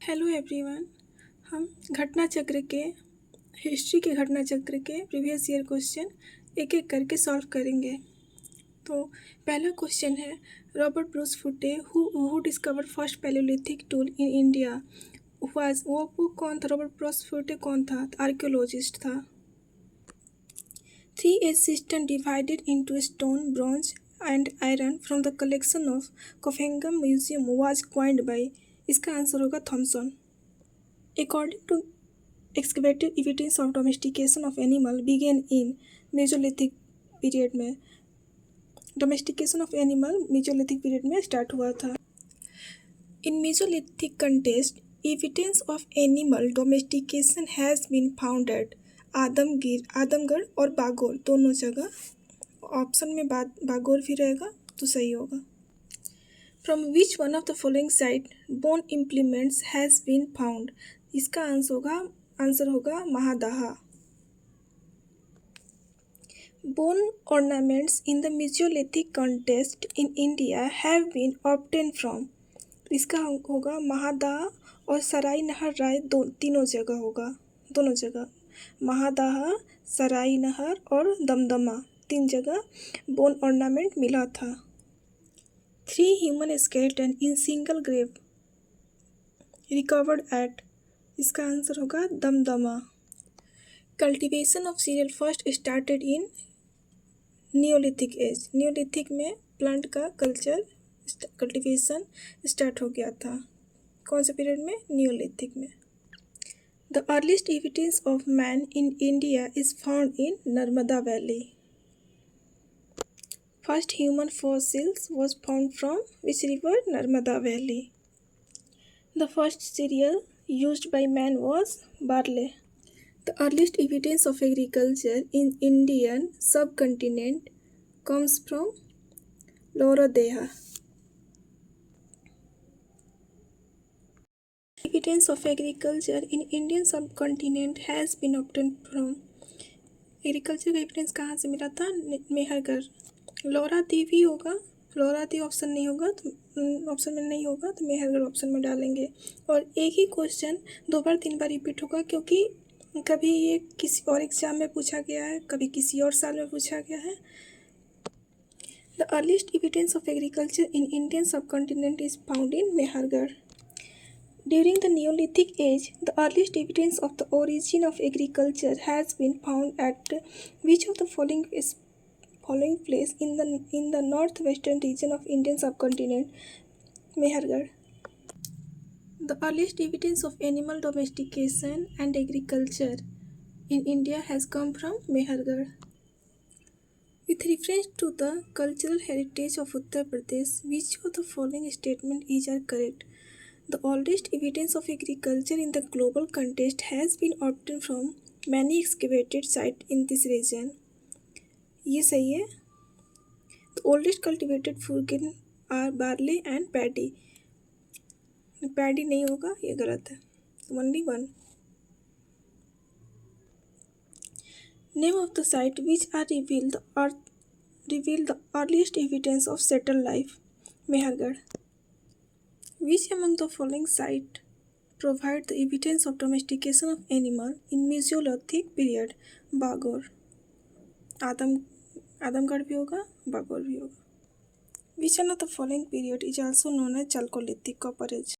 Hello everyone. हम घटना चक्र के हिस्ट्री के घटना चक्र के प्रीवियस ईयर क्वेश्चन एक एक करके सॉल्व करेंगे। तो पहला क्वेश्चन है, रॉबर्ट ब्रूस फुटे who discover first Palaeolithic tool in India वो कौन था? रॉबर्ट ब्रूस फुटे कौन था? आर्कियोलॉजिस्ट था। 3 systems divided into stone, bronze and iron from the collection of Coffenham Museum was coined by, इसका आंसर होगा Thompson. According to excavated evidence of domestication of animal began in Mesolithic period में, domestication of animal Mesolithic period में start हुआ था। In Mesolithic context, evidence of animal domestication has been found at Adamgarh और बागोर दोनों जगह। Option में बागोर भी रहेगा तो सही होगा। From which one of the following site bone implements has been found? इसका आंसर होगा महादाहा। Bone ornaments in the Mesolithic context in India have been obtained from, इसका होगा महादाहा और सराय नहर राय तीनों जगह होगा, दोनों जगह महादाहा, सराय नहर और दमदमा 3 जगह बोन ऑर्नामेंट मिला था। 3 human skeleton in single grave recovered at, इसका आंसर होगा Damdama. Cultivation of cereal first started in neolithic age, neolithic में प्लांट का कल्टीवेशन स्टार्ट हो गया था। कौन से पीरियड में? नियोलिथिक में। The earliest evidence of man in India is found in Narmada Valley. First human fossils was found from which river? Narmada Valley. The first cereal used by man was barley. The earliest evidence of agriculture in Indian subcontinent comes from Laurodeha. Evidence of agriculture in Indian subcontinent has been obtained from, agriculture का evidence कहाँ से मिला था? मेहरगढ़। लौरा देवी होगा, लौरा देवी option नहीं होगा तो option में नहीं होगा तो मेहरगढ़ ऑप्शन में डालेंगे। और एक ही क्वेश्चन 2 बार 3 बार रिपीट होगा क्योंकि कभी ये किसी और एग्जाम में पूछा गया है, कभी किसी और साल में पूछा गया है। The earliest evidence of agriculture in Indian subcontinent is found in Mehrgarh. During the Neolithic age, the earliest evidence of the origin of agriculture has been found at which of the following place in the northwestern region of Indian subcontinent? Mehergarh. The earliest evidence of animal domestication and agriculture in India has come from Mehergarh. With reference to the cultural heritage of Uttar Pradesh, which of the following statements are correct? The oldest evidence of agriculture in the global context has been obtained from many excavated sites in this region. ये सही है। The oldest cultivated food grain are barley and paddy. Paddy नहीं होगा, ये गलत है। Only one. Name of the site which are reveal the earliest evidence of settled life. Mehergarh. Which among the following sites provide the evidence of domestication of animal in Mesolithic period? Bagor. Adamgarh भी होगा, बागोर भी होगा। Which one of the following period is also known as Chalcolithic Copper Age?